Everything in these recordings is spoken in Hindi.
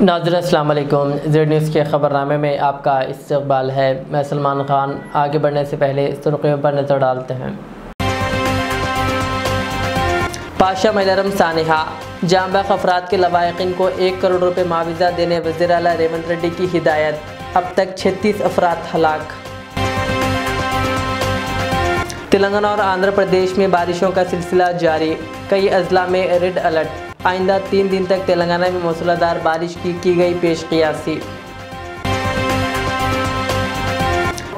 नाज़रीन अस्सलाम वालेकुम। ज़ेड न्यूज़ के ख़बरनामे में आपका इस्तक़बाल है। मैं सलमान ख़ान। आगे बढ़ने से पहले सुर्ख़ियों पर नज़र डालते हैं। पाशा मलरम सानिहा जांबाग अफराद के लवाहिकीन को 1 करोड़ रुपये मुआवजा देने वज़ीर आला रेवंत रेड्डी की हिदायत। अब तक 36 अफराद हलाक। तेलंगाना और आंध्र प्रदेश में बारिशों का सिलसिला जारी, कई अजला में रेड अलर्ट। आइंदा 3 दिन तक तेलंगाना में मूसलाधार बारिश की गई पेशकियासी।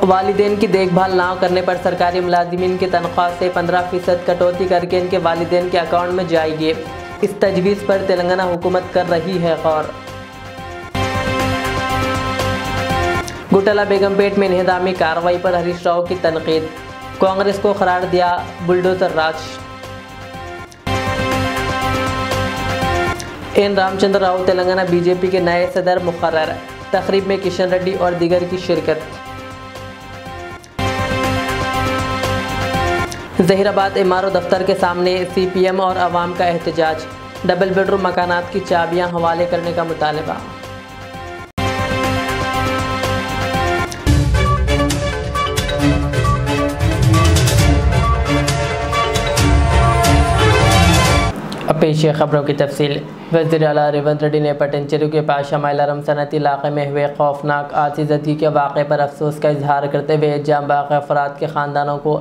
वालिदैन की देखभाल ना करने पर सरकारी मुलाजिमीन की तनख्वाह से 15% कटौती करके इनके वालिदैन के अकाउंट में जाएगी। इस तजवीज़ पर तेलंगाना हुकूमत कर रही है गौर। गुटला बेगमपेट में इन्हदामी कार्रवाई पर हरीश राव की तनकीद, कांग्रेस को करार दिया बुलडोजर राज। एन रामचंद्र राव तेलंगाना बीजेपी के नए सदर मुकर्रर, तकरीब में किशन रेड्डी और दीगर की शिरकत। जहीराबाद एमआरओ दफ्तर के सामने सीपीएम और अवाम का एहतजाज, डबल बेडरूम मकानात की चाबियां हवाले करने का मुतालबा। अब पेश है खबरों की तफसील। वज़ीर आला रेवंत रेड्डी ने पटनचेरू के पाशा मलरम सनती इलाके में हुए खौफनाक आतिशबाजी के वाक़े पर अफसोस का इजहार करते हुए जांबाग अफराद के ख़ानदानों को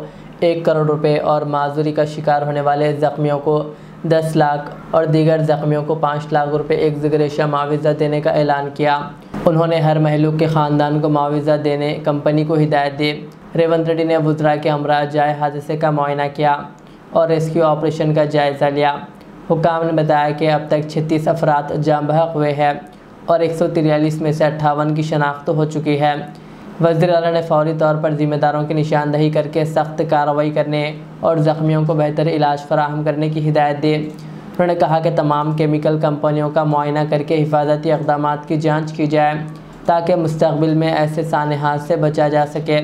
1 करोड़ रुपये और माजूरी का शिकार होने वाले ज़ख्मियों को 10 लाख और दीगर ज़ख्मियों को 5 लाख रुपये एक ज़िगरेशा मुआवजा देने का ऐलान किया। उन्होंने हर महलूक के ख़ानदान को मुआवजा देने कंपनी को हिदायत दी। रेवंत रेड्डी ने वुज़रा के हमरा जाए हादसे का मुआयना किया और रेस्क्यू ऑपरेशन का जायज़ा लिया। हुक्काम ने बताया कि अब तक 36 अफराद जाँ बहक हुए हैं और 143 में से 58 की शनाख्त हो चुकी है। वज़ीर आला ने फौरी तौर पर ज़िम्मेदारों की निशानदही करके सख्त कार्रवाई करने और ज़ख्मियों को बेहतर इलाज फराहम करने की हिदायत दी। उन्होंने कहा कि तमाम केमिकल कंपनियों का मुआयना करके हिफाजती इक़दामात की जाँच की जाए ताकि मुस्तक़बिल में ऐसे सानहात से बचा जा सके।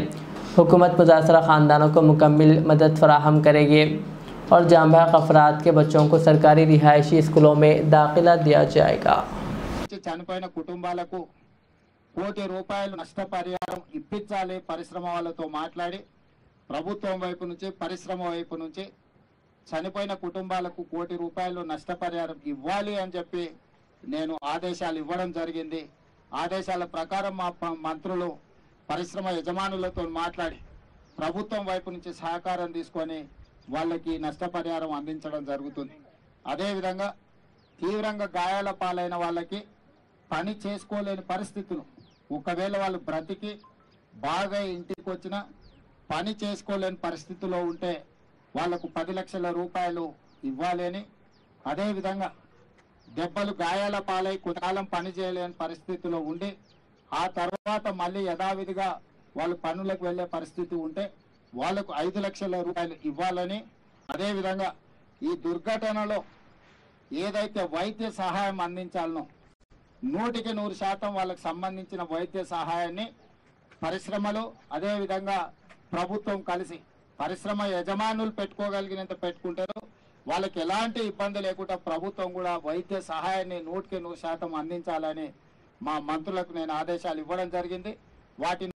हुकूमत मुतासरा ख़ानदानों को मुकम्मल मदद फराहम करेगी और जांबाग अफराद के बच्चों को सरकारी रिहायशी स्कूलों में दाखिला दिया जाएगा। చనిపోయిన కుటుంబాలకు ₹1 కోటి నష్టపరిహారం ఇప్పించాలి పరిశ్రమ వాళ్ళతో మాట్లాడి ప్రభుత్వం వైపు నుంచి పరిశ్రమ వైపు నుంచి చనిపోయిన కుటుంబాలకు ₹1 కోటి నష్టపరిహారం ఇవ్వాలి అని చెప్పి నేను ఆదేశాలు ఇవ్వడం జరిగింది। ఆదేశాల ప్రకారం మా మంత్రులు పరిశ్రమ యజమానులతో మాట్లాడి ప్రభుత్వం వైపు నుంచి సహకారం తీసుకొని వాళ్ళకి నష్టపరిహారం అందించడం జరుగుతుంది। అదేవిధంగా తీవ్రంగా గాయాల పాలైన వాళ్ళకి పని చేసుకోలేని పరిస్థితులు, ఒకవేళ వాళ్ళు బ్రతికి బాగా ఇంటికి వచ్చిన పని చేసుకోలేని పరిస్థితిలో ఉంటే వాళ్ళకు 10 లక్షల రూపాయలు ఇవ్వాలి అని, అదేవిధంగా దెబ్బలు గాయాల పాలై కొంతకాలం పని చేయలేని పరిస్థితిలో ఉండి ఆ తర్వాత మళ్ళీ యథావిధిగా వాళ్ళు పనులకు వెళ్ళే పరిస్థితి ఉంటే వాళ్ళకు 5 లక్షల రూపాయలు ఇవ్వాలని, అదేవిధంగా ఈ దుర్ఘటనలో ఏదైతే వైద్య సహాయం అందించాలనో 100% వాళ్ళకి సంబంధించిన వైద్య సహాయాన్ని పరిశ్రమలు అదేవిధంగా ప్రభుత్వం కలిసి పరిశ్రమ యజమానులు పెట్టుకోగలిగినంత పెట్టుకుంటారు। వాళ్ళకి ఎలాంటి ఇబ్బంది లేకుండా ప్రభుత్వం కూడా వైద్య సహాయాన్ని 100% అందించాలని మా మంత్రులకు నేను ఆదేశాలు ఇవ్వడం జరిగింది। వాటిని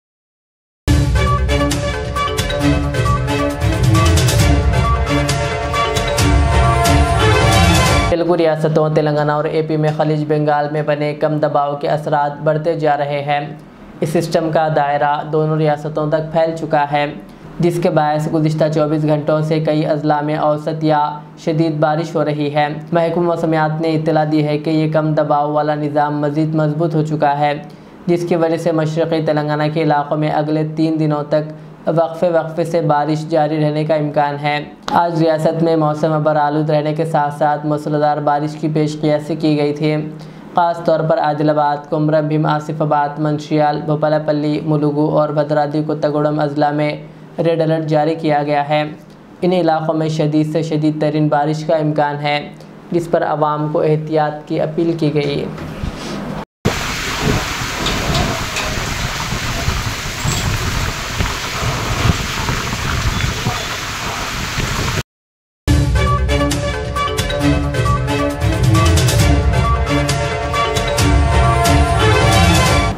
तेलुगु रियासतों तेलंगाना और एपी में खलीज बंगाल में बने कम दबाव के असरात बढ़ते जा रहे हैं। इस सिस्टम का दायरा दोनों रियासतों तक फैल चुका है, जिसके बायस गुज़िश्ता 24 घंटों से कई अजला में औसत या शदीद बारिश हो रही है। महकमा मौसमियात ने इत्तला दी है कि ये कम दबाव वाला निज़ाम मज़ीद मजबूत हो चुका है, जिसकी वजह से मशरक़ी तेलंगाना के इलाक़ों में अगले 3 दिनों तक वक्फे से बारिश जारी रहने का इम्कान है। आज रियासत में मौसम बरालूद रहने के साथ साथ मूसलाधार बारिश की पेशकियासी की गई थी। ख़ास तौर पर आदिलाबाद, कुमरम भीम, आसिफाबाद, मंशियाल, भोपालपल्ली, मुलुगु और भद्राद्री कोत्तागुडम अजला में रेड अलर्ट जारी किया गया है। इन इलाक़ों में शदीद से शदीद तरीन बारिश का इम्कान है, जिस पर आवाम को एहतियात की अपील की गई।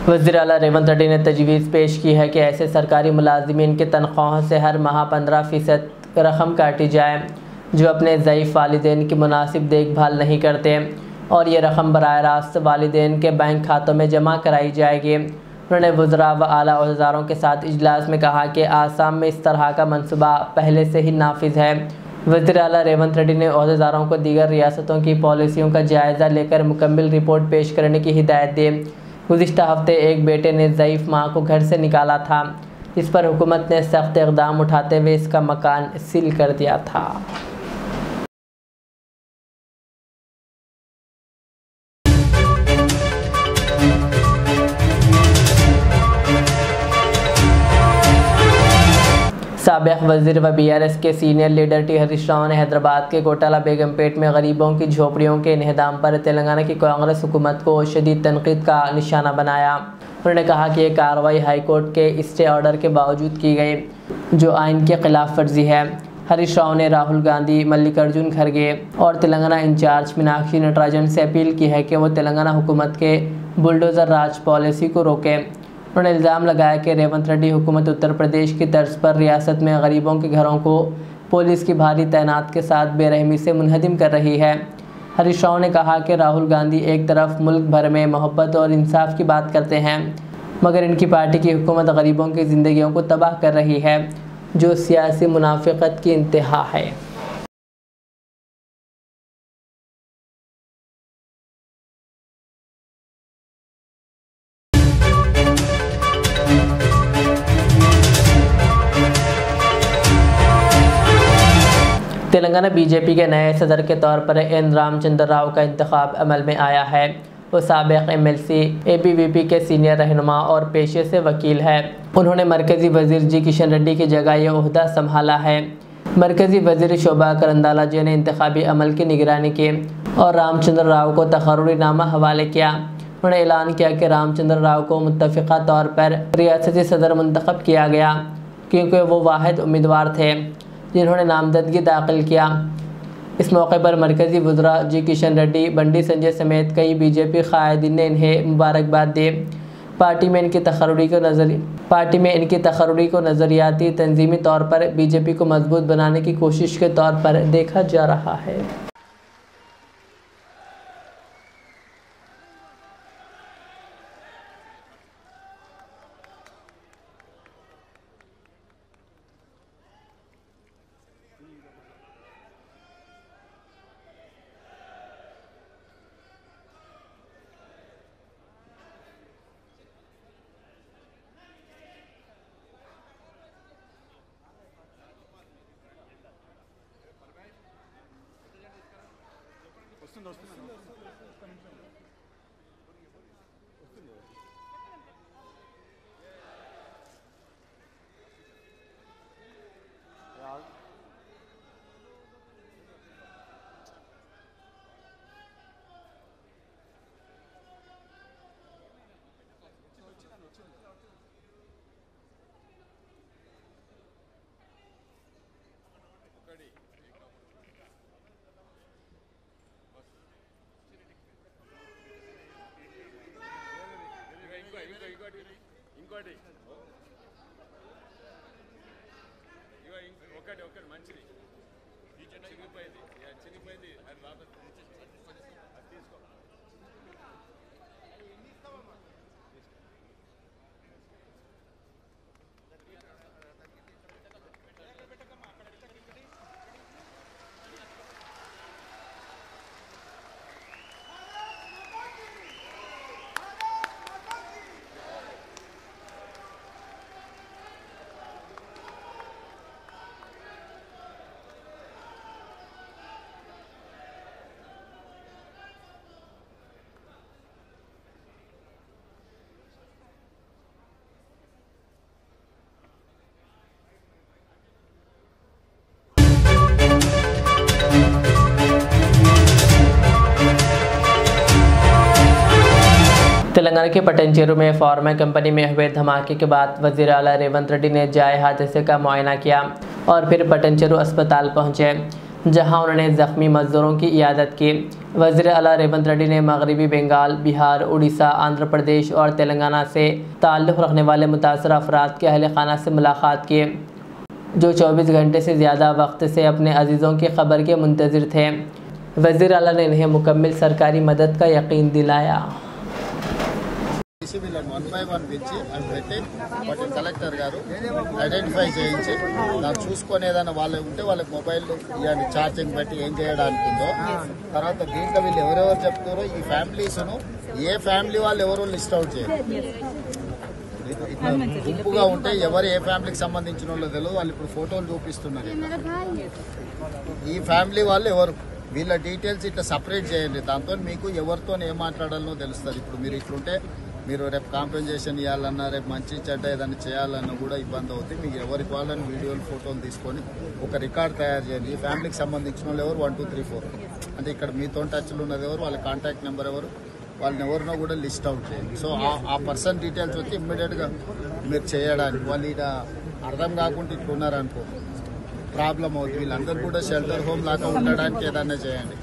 वज़ीर आला रेवंत रेड्डी ने तजवीज़ पेश की है कि ऐसे सरकारी मुलाजिमीन की तनख्वाहों से हर माह 15% रकम काटी जाए जो अपने ज़ईफ़ वालिदैन की मुनासिब देखभाल नहीं करते और ये रकम बराह रास्त वालिदैन के बैंक खातों में जमा कराई जाएगी। उन्होंने वज़रा व आला अहदेदारों के साथ इजलास में कहा कि आसाम में इस तरह का मनसूबा पहले से ही नाफिज है। वज़ीर आला रेवंत रेड्डी ने अहदेदारों को दीगर रियासतों की पॉलिसियों का जायज़ा लेकर मुकम्मल रिपोर्ट पेश करने की हिदायत दी। गुज़िश्ता हफ्ते एक बेटे ने ज़ईफ़ माँ को घर से निकाला था, जिस पर हुकूमत ने सख्त इक़दाम उठाते हुए इसका मकान सील कर दिया था। साबिक़ वज़ीर व BRS के senior leader T Harish Rao ने हैदराबाद के कोटाला बेगमपेट में गरीबों की झोपड़ियों के इन्हदाम पर तेलंगाना की कांग्रेस हुकूमत को शदीद तनक़ीद का निशाना बनाया। उन्होंने कहा कि ये कार्रवाई हाई कोर्ट के स्टे ऑर्डर के बावजूद की गई, जो आइन के ख़िलाफ़ वर्जी है। हरीश राव ने राहुल गांधी, मल्लिकार्जुन खड़गे और तेलंगाना इंचार्ज मीनाक्षी नटराजन से अपील की है कि वो तेलंगाना हुकूमत के बुलडोज़र राज पॉलिसी को रोकें। उन्होंने इल्ज़ाम लगाया कि रेवंत रेड्डी हुकूमत उत्तर प्रदेश की तर्ज पर रियासत में गरीबों के घरों को पुलिस की भारी तैनात के साथ बेरहमी से मुनहदिम कर रही है। हरीश राव ने कहा कि राहुल गांधी एक तरफ मुल्क भर में मोहब्बत और इंसाफ की बात करते हैं, मगर इनकी पार्टी की हुकूमत गरीबों की ज़िंदगियों को तबाह कर रही है, जो सियासी मुनाफिकत की इंतहा है। तेलंगाना बीजेपी के नए सदर के तौर पर एन रामचंद्र राव का इंतखाब अमल में आया है। वो साबिक़ MLC ABVP के सीनियर रहनुमा और पेशे से वकील है। उन्होंने मरकज़ी वज़ीर जी किशन रेड्डी की जगह ये ओहदा संभाला है। मरकज़ी वज़ीर शोभा करंदालाजे ने इंतखाबी अमल की निगरानी की और रामचंद्र राव को तक़र्रुरीनामा हवाले किया। उन्होंने ऐलान किया कि रामचंद्र राव को मुत्तफ़िक़ा तौर पर रियासती सदर मुंतखब किया गया, क्योंकि वो वाहिद उम्मीदवार थे जिन्होंने नामजदगी दाखिल किया। इस मौके पर मरकज़ी वज़रा जी किशन रेड्डी, बंडी संजय समेत कई BJP क़ायदीन ने इन्हें मुबारकबाद दी। पार्टी में इनकी तक़र्रुरी को नज़रियाती तंजीमी तौर पर BJP को मजबूत बनाने की कोशिश के तौर पर देखा जा रहा है। ఇంకోటి ఒకటి మంచిది చిరిగిపోయింది అది బాబా అది తీసుకో. तेलंगाना के पटनचेरू में फार्मा कंपनी में हुए धमाके के बाद वज़ीर आला रेवंत रेड्डी ने जाए हादसे का मुआयना किया और फिर पटनचेरू अस्पताल पहुंचे, जहां उन्होंने ज़ख्मी मज़दूरों की इयादत की। वज़ीर आला रेवंत रेड्डी ने मगरबी बंगाल, बिहार, उड़ीसा, आंध्र प्रदेश और तेलंगाना से ताल्लुक़ रखने वाले मुतासर अफराद के अहल खाना से मुलाकात की, जो 24 घंटे से ज़्यादा वक्त से अपने अजीज़ों की खबर के मुंतज़िर थे। वज़ीर आला ने इन्हें मुकम्मल सरकारी मदद का यकीन दिलाया। వీళ్ళని 1 by 1 పిలిచి అవి పెట్టి వాటి కలెక్టర్ గారు ఐడెంటిఫై చేయించి దాన్ని చూసుకొని ఏదైనా వాళ్ళు ఉంటే వాళ్ళకి మొబైల్ ఇవన్నీ ఛార్జింగ్ పెట్టి ఏం చేయడానికి ఉందో, తర్వాత దీంట్లో వీళ్ళు ఎవరెవరు చెప్తారో ఈ ఫ్యామిలీస్ను ఏ ఫ్యామిలీ వాళ్ళు ఎవరు లిస్ట్ అవుట్ చేయాలి. గుంపుగా ఉంటే ఎవరు ఏ ఫ్యామిలీకి సంబంధించిన వాళ్ళు తెలియదు. వాళ్ళు ఇప్పుడు ఫోటోలు చూపిస్తున్నారు. ఈ ఫ్యామిలీ వాళ్ళు ఎవరు, వీళ్ళ డీటెయిల్స్ ఇట్లా సపరేట్ చేయండి. దాంతో మీకు ఎవరితో ఏం మాట్లాడాలనో తెలుస్తుంది. ఇప్పుడు మీరు ఇట్లుంటే మీరు రేపు కాంపెన్సేషన్ ఇవ్వాలన్నా, రేపు మంచి చెడ్డ ఏదైనా చేయాలన్నా కూడా ఇబ్బంది అవుతుంది. మీకు ఎవరికి వాళ్ళని వీడియోలు ఫోటోలు తీసుకొని ఒక రికార్డ్ తయారు చేయండి. ఈ ఫ్యామిలీకి సంబంధించిన వాళ్ళు ఎవరు 1 2 3 4 అంటే ఇక్కడ మీతో టచ్లు ఉన్నది ఎవరు, వాళ్ళ కాంటాక్ట్ నెంబర్ ఎవరు, వాళ్ళని ఎవరినో కూడా లిస్ట్ అవుట్ చేయండి. సో ఆ పర్సన్ డీటెయిల్స్ వచ్చి ఇమ్మీడియట్గా మీరు చేయడానికి, వాళ్ళు ఇక్కడ అర్థం కాకుండా ఇట్లున్నారనుకో ప్రాబ్లం అవుతుంది. వీళ్ళందరూ కూడా షెల్టర్ హోమ్ లాగా ఉండడానికి ఏదైనా చేయండి.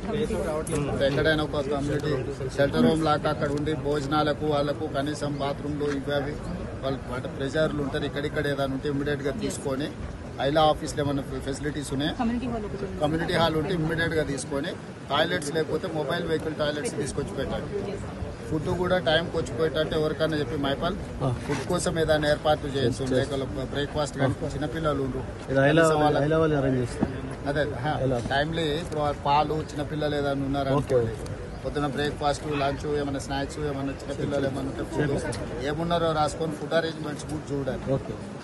ఎక్కడైనా ఒక కమ్యూనిటీ షెల్టర్ హోమ్ లాగా అక్కడ ఉండి భోజనాలకు వాళ్ళకు కనీసం బాత్రూమ్లు ఇవి అవి వాళ్ళకి ప్రెజర్లు ఉంటారు. ఇక్కడిక్కడ ఏదైనా ఉంటే ఇమ్మీడియట్గా తీసుకొని, ఐలా ఆఫీస్లో ఏమైనా ఫెసిలిటీస్ ఉన్నాయి, కమ్యూనిటీ హాల్ ఉంటే ఇమ్మీడియట్గా తీసుకొని, టాయిలెట్స్ లేకపోతే మొబైల్ వెహికల్ టాయిలెట్స్ తీసుకొచ్చి పెట్టండి. ఫుడ్ కూడా టైంకి వచ్చిపోయేటట్టు ఎవరికైనా చెప్పి మైపాల్ ఫుడ్ కోసం ఏదైనా ఏర్పాట్లు చేయొచ్చు. లేకపోతే బ్రేక్ఫాస్ట్ కానీ చిన్నపిల్లలు అదే టైంలీ ఇప్పుడు పాలు చిన్నపిల్లలు ఏదైనా ఉన్నారనుకోండి, పొద్దున బ్రేక్ఫాస్ట్, లంచ్, ఏమైనా స్నాక్స్, ఏమైనా చిన్నపిల్లలు ఏమైనా ఉంటే ఫుడ్ ఏమున్నారో రాసుకొని ఫుడ్ అరేంజ్మెంట్స్ కూడా చూడాలి.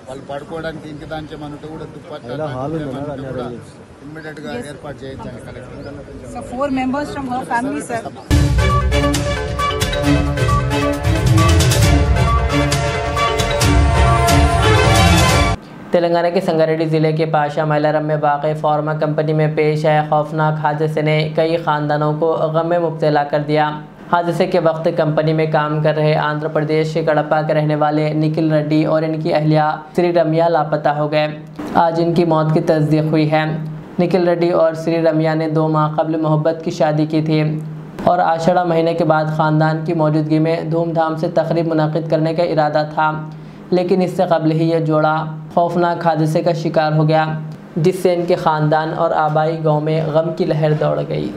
వాళ్ళు పడుకోవడానికి ఇంటి దానికి ఏమైనా ఉంటే కూడా దుప్పట్లు కూడా ఇమ్మీడియట్ గా ఏర్పాటు చేయించాలి collector. 4 members from her family, sir. Telangana के संगारेड्डी ज़िले के पाशा मैलारम में वाक़ फार्मा कंपनी में पेश आए खौफनाक हादसे ने कई ख़ानदानों को गम में मुब्तला कर दिया। हादसे के वक्त कंपनी में काम कर रहे आंध्र प्रदेश के कड़प्पा के रहने वाले निखिल रेड्डी और इनकी अहलिया श्री रम्या लापता हो गए। आज इनकी मौत की तस्दीक हुई है। निखिल रेड्डी और श्री रम्या ने 2 माह कबल मोहब्बत की शादी की थी और आषाढ़ा महीने के बाद ख़ानदान की मौजूदगी में धूमधाम से तकरीब मुनक़िद करने का इरादा था, लेकिन इससे कबल ही यह जोड़ा खौफनाक हादसे का शिकार हो गया, जिससे इनके ख़ानदान और आबाई गांव में गम की लहर दौड़ गई।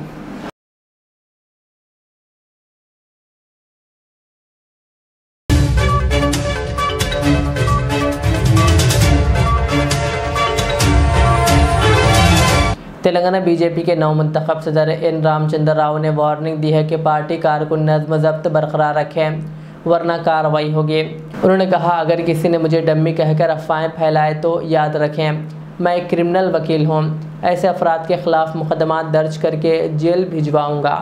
तेलंगाना बीजेपी के नवमुंतखब सदर एन रामचंद्र राव ने वार्निंग दी है कि पार्टी कारकुन नज़्म ज़ब्त बरकरार रखें, वरना कार्रवाई होगी। उन्होंने कहा, अगर किसी ने मुझे डम्मी कहकर अफवाहें फैलाए तो याद रखें, मैं एक क्रिमिनल वकील हूँ। ऐसे अफराद के खिलाफ मुकदमा दर्ज करके जेल भिजवाऊंगा।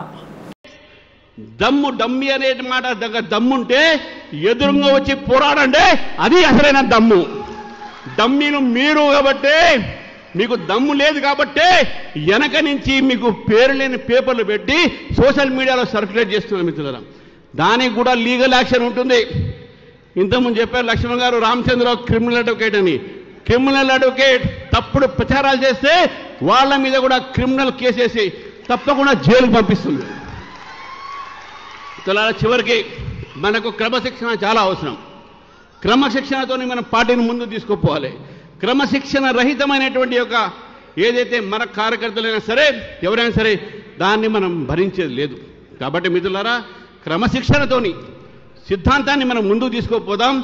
దమ్ము డమ్మి అనే మాట దగ్గర దమ్ముంటే ఎదురుగా వచ్చి పోరాడండి, అది అసలైన దమ్ము. డమ్మిను మీరు కాబట్టి, మీకు దమ్ము లేదు కాబట్టి వెనక నుంచి మీకు పేరు లేని పేపర్లు పెట్టి సోషల్ మీడియాలో సర్క్యులేట్ చేస్తున్నారు మిత్రులారా. దానికి కూడా లీగల్ యాక్షన్ ఉంటుంది. ఇంతకుముందు చెప్పారు లక్ష్మణ్ గారు, రామచంద్రరావు క్రిమినల్ అడ్వకేట్ అని. క్రిమినల్ అడ్వకేట్ తప్పుడు ప్రచారాలు చేస్తే వాళ్ళ మీద కూడా క్రిమినల్ కేసేసి తప్పకుండా జైలుకు పంపిస్తుంది. చివరికి మనకు క్రమశిక్షణ చాలా అవసరం. క్రమశిక్షణతో మనం పార్టీని ముందు తీసుకుపోవాలి. క్రమశిక్షణ రహితమైనటువంటి యొక్క ఏదైతే మన కార్యకర్తలైనా సరే ఎవరైనా సరే దాన్ని మనం భరించేది లేదు. కాబట్టి మిత్రులారా, క్రమశిక్షణతోని సిద్ధాంతాన్ని మనం ముందుకు తీసుకుపోదాం.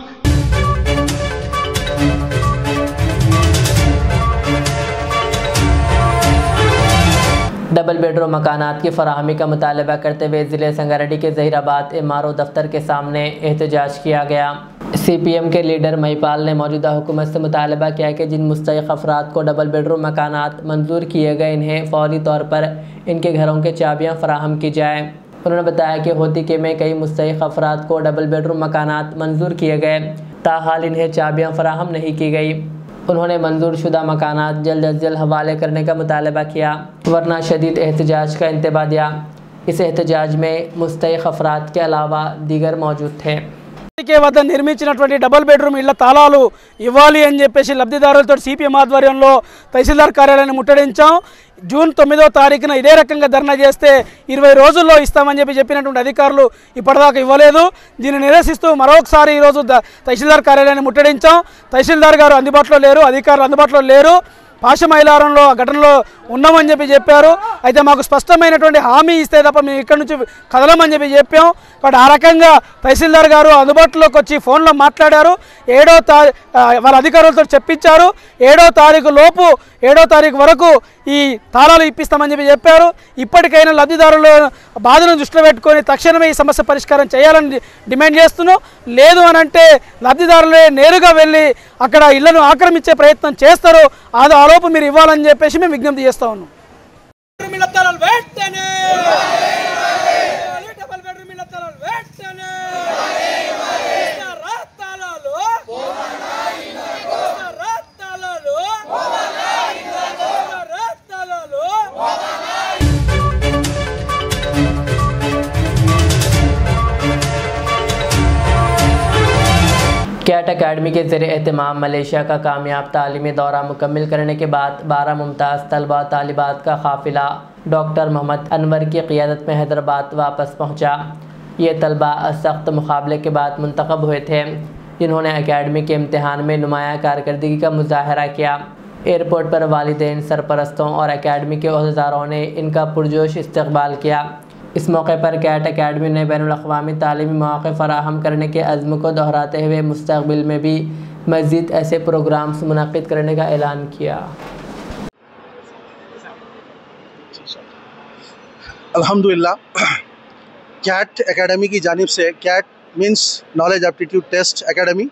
डबल बेडरूम मकानात की फराहमी का मुतालबा करते हुए ज़िले संगारेड्डी के ज़हीराबाद MRO दफ्तर के सामने एहतजाज किया गया। CPM के लीडर महिपाल ने मौजूदा हुकूमत से मुतालबा किया कि जिन मुस्तहिक़ अफराद को डबल बेडरूम मकानात मंजूर किए गए, इन्हें फौरी तौर पर इनके घरों के चाबियाँ फराहम की जाए। उन्होंने बताया कि होती के में कई मुस्तहिक़ अफराद को डबल बेडरूम मकानात मंजूर किए गए, ताहाल इन्हें चाबियाँ फराहम नहीं की गई। उन्होंने मंजूर शुदा मकानात जल्द अज जल्द हवाले करने का मुतालबा किया, वरना शदीद एहतजाज का इंतबा दिया। इस एहतजाज में मुस्तहिक़ अफराद के अलावा दीगर मौजूद थे। వద్ద నిర్మించినటువంటి డబుల్ బెడ్రూమ్ ఇళ్ల తాళాలు ఇవ్వాలి అని చెప్పేసి లబ్ధిదారులతో సిపిఎం ఆధ్వర్యంలో తహసీల్దార్ కార్యాలయాన్ని ముట్టడించాం. జూన్ 9వ తారీఖున ఇదే రకంగా ధర్నా చేస్తే 20 రోజుల్లో ఇస్తామని చెప్పినటువంటి అధికారులు ఇప్పటిదాకా ఇవ్వలేదు. దీన్ని నిరసిస్తూ మరొకసారి ఈరోజు తహసీల్దార్ కార్యాలయాన్ని ముట్టడించాం. తహసీల్దార్ గారు అందుబాటులో లేరు, అధికారులు అందుబాటులో లేరు. పాశమైలారంలో ఆ ఘటనలో ఉన్నామని చెప్పారు. అయితే మాకు స్పష్టమైనటువంటి హామీ ఇస్తే తప్ప మేము ఇక్కడి నుంచి కదలమని చెప్పాం. కాబట్టి ఆ రకంగా తహసీల్దార్ గారు అందుబాటులోకి వచ్చి ఫోన్లో మాట్లాడారు. వాళ్ళ అధికారులతో చెప్పించారు. 7వ తారీఖు లోపు 7వ తారీఖు వరకు ఈ తాళాలు ఇప్పిస్తామని చెప్పారు. ఇప్పటికైనా లబ్ధిదారుల బాధను దృష్టిలో పెట్టుకొని తక్షణమే ఈ సమస్య పరిష్కారం చేయాలని డిమాండ్ చేస్తున్నాం. లేదు అని అంటే లబ్ధిదారులే నేరుగా వెళ్ళి అక్కడ ఇళ్లను ఆక్రమించే ప్రయత్నం చేస్తారు. ఆలోపు మీరు ఇవ్వాలని చెప్పేసి మేము విజ్ఞప్తి చేస్తా ఉన్నాం. कैट अकेडमी के ज़रिए एहतमाम मलेशिया का कामयाब तालीमी दौरा मुकम्मल करने के बाद 12 मुमताज़ तलबा तालिबात का काफ़िला डॉक्टर मोहम्मद अनवर की क़ियादत में हैदराबाद वापस पहुँचा। ये तलबा सख्त मुकाबले के बाद मुंतखब हुए थे, जिन्होंने अकेडमी के इम्तहान में नुमाया कारकर्दगी का मुजाहरा किया। एयरपोर्ट पर वालिदैन, सरपरस्तों और अकेडमी के अहदेदारों ने इनका पुरजोश इस्तकबाल किया। इस मौके पर कैट अकेडमी ने बैनुल-अक़वामी तालीमी मौक़े फ़राहम करने के अज़्म को दोहराते हुए मुस्तक़बिल में भी मज़ीद ऐसे प्रोग्राम्स मुनक़्क़िद करने का ऐलान किया। अल्हम्दुलिल्लाह, कैट एकेडमी की जानिब से, CAT means knowledge aptitude test academy,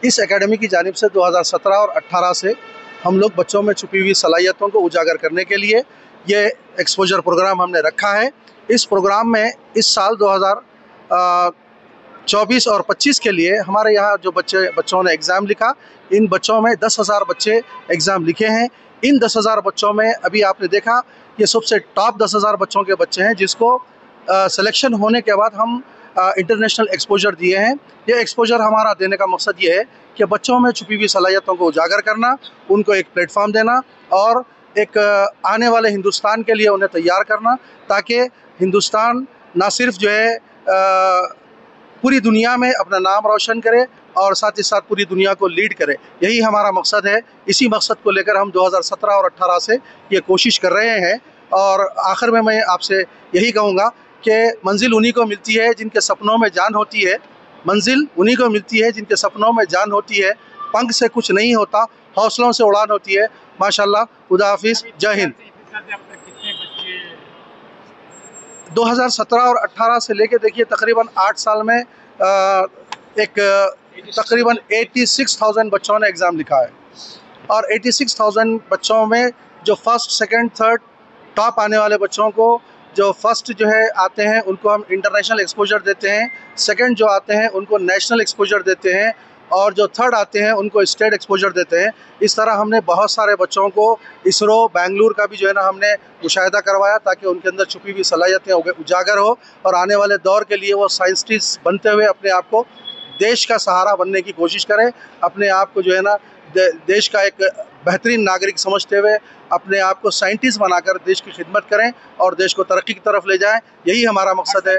इस एकेडमी की जानिब से 2017 और 18 से हम लोग बच्चों में छुपी हुई सलाहियतों को उजागर करने के लिए ये एक्सपोजर प्रोग्राम हमने रखा है। इस प्रोग्राम में इस साल 2024 और 25 के लिए हमारे यहाँ जो बच्चों ने एग्ज़ाम लिखा, इन बच्चों में 10,000 बच्चे एग्ज़ाम लिखे हैं। इन 10,000 बच्चों में अभी आपने देखा ये सबसे टॉप 10,000 बच्चों के बच्चे हैं, जिसको सिलेक्शन होने के बाद हम इंटरनेशनल एक्सपोजर दिए हैं। ये एक्सपोजर हमारा देने का मकसद ये है कि बच्चों में छुपी हुई सलाहियतों को उजागर करना, उनको एक प्लेटफॉर्म देना और एक आने वाले हिंदुस्तान के लिए उन्हें तैयार करना, ताकि हिंदुस्तान ना सिर्फ जो है पूरी दुनिया में अपना नाम रोशन करे और साथ ही साथ पूरी दुनिया को लीड करे। यही हमारा मकसद है। इसी मकसद को लेकर हम 2017 और 18 से ये कोशिश कर रहे हैं। और आखिर में मैं आपसे यही कहूँगा कि मंजिल उन्हीं को मिलती है जिनके सपनों में जान होती है। मंजिल उन्हीं को मिलती है जिनके सपनों में जान होती है। पंख से कुछ नहीं होता, हौसलों से उड़ान होती है। माशाल्लाह, खुदा हाफिज़, जय हिंद। 2017 और 18 से लेके देखिए तकरीबन 8 साल में तकरीबन 86,000 बच्चों ने एग्ज़ाम लिखा है। और 86,000 बच्चों में जो फर्स्ट, सेकंड, थर्ड टॉप आने वाले बच्चों को, जो फर्स्ट जो है आते हैं उनको हम इंटरनेशनल एक्सपोजर देते हैं, सेकंड जो आते हैं उनको नेशनल एक्सपोजर देते हैं और जो थर्ड आते हैं उनको स्टेट एक्सपोजर देते हैं। इस तरह हमने बहुत सारे बच्चों को इसरो बेंगलुरु का भी जो है ना हमने मुशाहिदा करवाया, ताकि उनके अंदर छुपी हुई सलाहियतें उजागर हो और आने वाले दौर के लिए वो साइंटिस्ट बनते हुए अपने आप को देश का सहारा बनने की कोशिश करें। अपने आप को जो है ना देश का एक बेहतरीन नागरिक समझते हुए अपने आप को साइंटिस्ट बनाकर देश की खिदमत करें और देश को तरक्की की तरफ ले जाएं। यही हमारा मकसद है।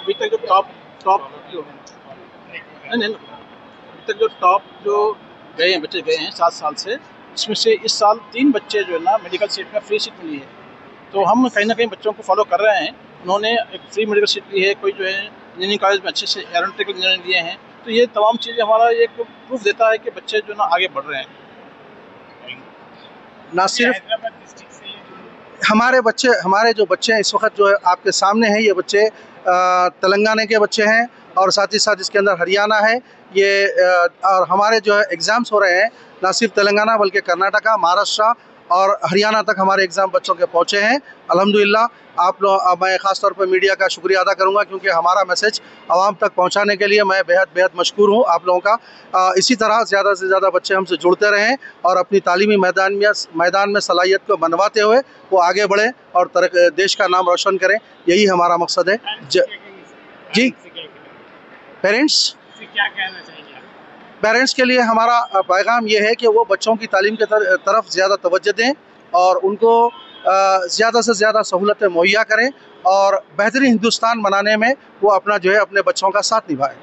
अभी तक जो टॉप जो गए हैं, बच्चे गए हैं 7 साल से, इसमें से इस साल 3 बच्चे जो है ना मेडिकल सीट में फ्री सीट मिली है। तो हम कहीं ना कहीं बच्चों को फॉलो कर रहे हैं। उन्होंने एक फ्री मेडिकल सीट ली है, कोई जो है इंजीनियरिंग कॉलेज में अच्छे से एरोनॉटिकल इंजीनियरिंग लिए हैं। तो ये तमाम चीज़ें हमारा एक प्रूफ देता है कि बच्चे जो ना आगे बढ़ रहे हैं। ना सिर्फ हमारे जो बच्चे हैं इस वक्त जो है आपके सामने हैं, ये बच्चे तेलंगाना के बच्चे हैं और साथ ही साथ इसके अंदर हरियाणा है। ये और हमारे जो है एग्ज़ाम्स हो रहे हैं ना सिर्फ तेलंगाना बल्कि कर्नाटका, महाराष्ट्र और हरियाणा तक हमारे एग्ज़ाम बच्चों के पहुँचे हैं। अल्हम्दुलिल्लाह, आप लोग, मैं ख़ास तौर पर मीडिया का शुक्रिया अदा करूँगा, क्योंकि हमारा मैसेज आवाम तक पहुँचाने के लिए मैं बेहद मशकूर हूँ आप लोगों का। इसी तरह ज़्यादा से ज़्यादा बच्चे हमसे जुड़ते रहें और अपनी तालीमी मैदान में सलाहियत को बनवाते हुए वो आगे बढ़ें और देश का नाम रोशन करें। यही हमारा मकसद है। जी, पेरेंट्स क्या कहना चाहिए? पेरेंट्स के लिए हमारा पैगाम ये है कि वो बच्चों की तालीम की तरफ ज़्यादा तवज्जो दें और उनको ज़्यादा से ज़्यादा सहूलतें मुहैया करें और बेहतरीन हिंदुस्तान बनाने में वो अपना जो है अपने बच्चों का साथ निभाएं।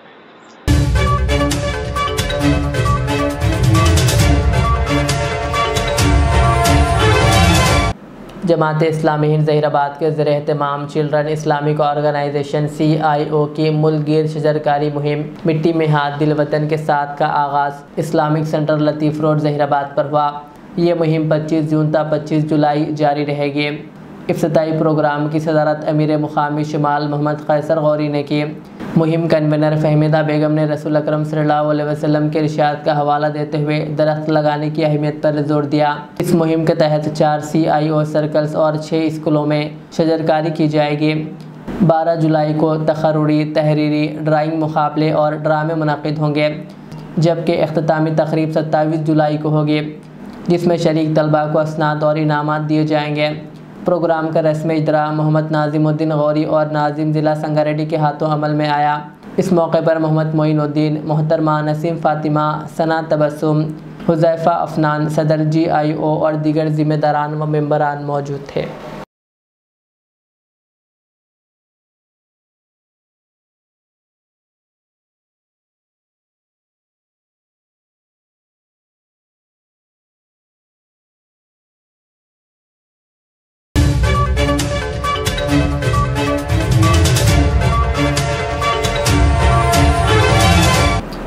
जमात इस्लामी हिंद ज़हीराबाद के ज़रिए एहतमाम चिल्ड्रन इस्लामिक ऑर्गेनाइजेशन CIO की मुल्कगीर शजरकारी मुहिम मिट्टी में हाथ दिल वतन के साथ का आगाज़ इस्लामिक सेंटर लतीफ़ रोड ज़हीराबाद पर हुआ। ये मुहिम 25 जून तक 25 जुलाई जारी रहेगी। इफ्तिताई प्रोग्राम की सदारत अमीर मुकामी शुमाल मोहम्मद कैसर गौरी ने की। मुहिम कन्वीनर फहमीदा बेगम ने रसूल अकरम सल्लल्लाहु अलैहि वसल्लम के इरशाद का हवाला देते हुए दरख्त लगाने की अहमियत पर जोर दिया। इस मुहिम के तहत 4 CIO सर्कल्स और 6 स्कूलों में शजरकारी की जाएगी। 12 जुलाई को तकर्रुरी, तहरीरी, ड्राइंग मुकाबले और ड्रामे मुनक़िद होंगे, जबकि इख्तितामी तकरीब 27 जुलाई को होगी, जिसमें शरीक तलबा को असनाद और इनामात दिए जाएंगे। प्रोग्राम का रस्मी इजरा मोहम्मद नाजिमुद्दीन गौरी और नाजिम ज़िला संगारेड्डी के हाथों अमल में आया। इस मौके पर मोहम्मद मोइनुद्दीन, मोहतरमा नसीम फ़ातिमा, सना तबस्सुम, हुज़ैफ़ा अफनान, सदर GIO और दीगर ज़िम्मेदारान व मेंबरान मौजूद थे।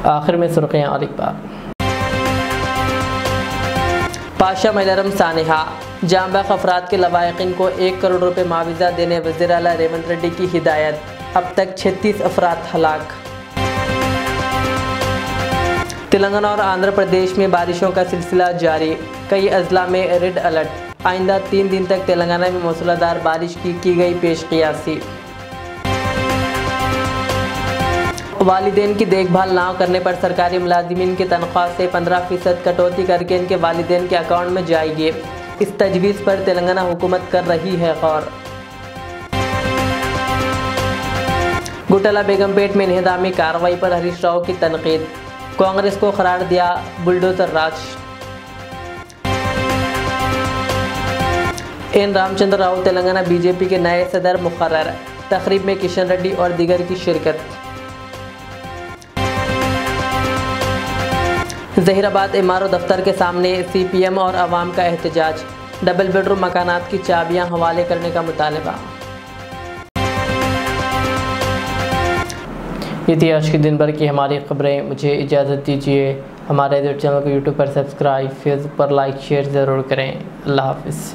आखिर में सुर्खियाँ और एक बार। पाशा मैलरम सानिहा जांबाग अफराद के लवाहिकीन को 1 करोड़ रुपए मुआवजा देने वज़ीर आला रेवंत रेड्डी की हिदायत। अब तक 36 अफराद हलाक। तेलंगाना और आंध्र प्रदेश में बारिशों का सिलसिला जारी, कई अजला में रेड अलर्ट। आइंदा 3 दिन तक तेलंगाना में मूसलाधार बारिश की गई पेशकियासी। वालिदैन की देखभाल ना करने पर सरकारी मुलाजिमीन की तनख्वाह से 15% कटौती करके इनके वालिदैन के अकाउंट में जाएगी। इस तजवीज़ पर तेलंगाना हुकूमत कर रही है गौर। गुटला बेगमपेट में इन्हदामी कार्रवाई पर हरीश राव की तनकीद, कांग्रेस को करार दिया बुलडोजर राज। एन रामचंद्र राव तेलंगाना BJP के नए सदर मुकर्रर, तकरीब में किशन रेड्डी और दीगर की शिरकत। ज़हीराबाद MRO दफ्तर के सामने CPM और अवाम का एहतजाज, डबल बेडरूम मकानात की चाबियां हवाले करने का मुतालबा। ये थी आज के दिन भर की हमारी खबरें। मुझे इजाज़त दीजिए। हमारे चैनल को YouTube पर सब्सक्राइब, फेसबुक पर लाइक शेयर ज़रूर करें। अल्लाह हाफ़िज़।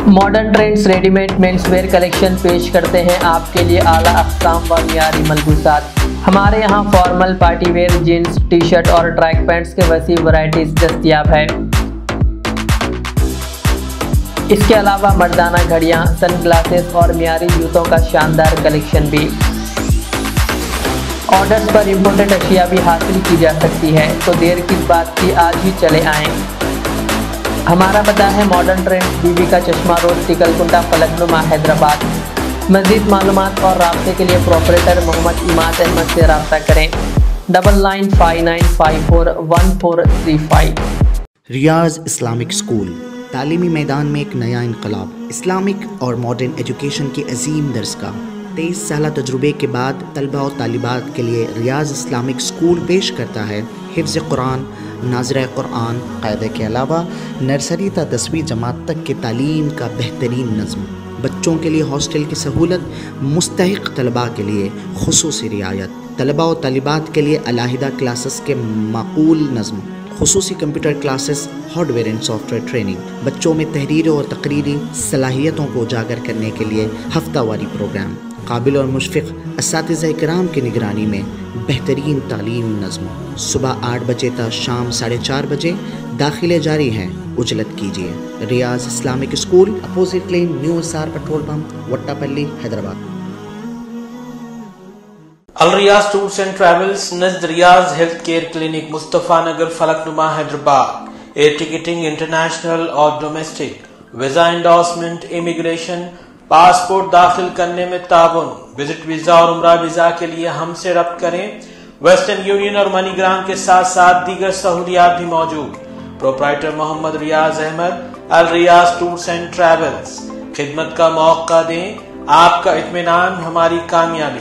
Modern trends readymade menswear collection पेश करते हैं आपके लिए आला अक़साम व मियारी मलबूसात। हमारे यहाँ formal, party wear, jeans, t-shirt और ट्रैक पैंट्स के वसी वैरायटीज दस्तयाब है। इसके अलावा मर्दाना घड़ियाँ, सन ग्लासेस और मियारी जूतों का शानदार कलेक्शन भी। ऑर्डर्स पर इम्पोर्टेड अशिया भी हासिल की जा सकती है, तो देर किस बात की, आज ही चले आएँ। हमारा पता है मॉडर्न ट्रेंड्स, बीबी का चश्मा रोड, टिकलकुंडा, फलकनुमा, हैदराबाद। मज़ीद मालूमात और राब्ते के लिए प्रोपरेटर मोहम्मद इमाद अहमद से रब्ता करें। 9959541435। रियाज इस्लामिक स्कूल, तालीमी मैदान में एक नया इनकलाब। इस्लामिक और मॉडर्न एजुकेशन की अजीम दरसगाह। 23 साल तजुर्बे के बाद तलबा और तालिबात के लिए रियाज इस्लामिक स्कूल पेश करता है हिफ्ज़ कुरान, नाज़िरा कुरान क़ायदे के अलावा नर्सरी तक 10वीं जमात तक की तालीम का बेहतरीन नज़्म। बच्चों के लिए हॉस्टल की सहूलत, मुस्तहिक़ तलबा के लिए खुसूसी रियायत, तलबा और तालिबात के लिए अलहदा क्लासेस के माकूल नज़्म, खुसूसी computer classes, hardware and software training. बच्चों में तहरीरी और तकरीरी सलाहियतों को उजागर करने के लिए हफ्तावारी प्रोग्राम। काबिल और मुशफ़िक़ असातिज़ा इकराम की निगरानी में बेहतरीन तालीम नज़्म। सुबह 8 बजे तक शाम 4:30 बजे दाखिले जारी हैं, उजलत कीजिए। Riyaz Islamic school, opposite lane, new SR petrol pump, Vattepally, Hyderabad. Al Riyaz tours and travels, Najd Riyaz health care clinic, Mustafa Nagar, Falaknuma, Hyderabad. Air ticketing international और domestic, visa endorsement, immigration, passport दाखिल करने में ताउन, विजिट वीजा और उम्रा वीजा के लिए हमसे रब्त करें। वेस्टर्न यूनियन और मनीग्राम के साथ साथ दीगर सहूलियात भी मौजूद। Proprietor Mohammad Riyaz Ahmed, Al Riyaz tours and travels. खिदमत का मौका दें, आपका इत्मीनान हमारी कामयाबी।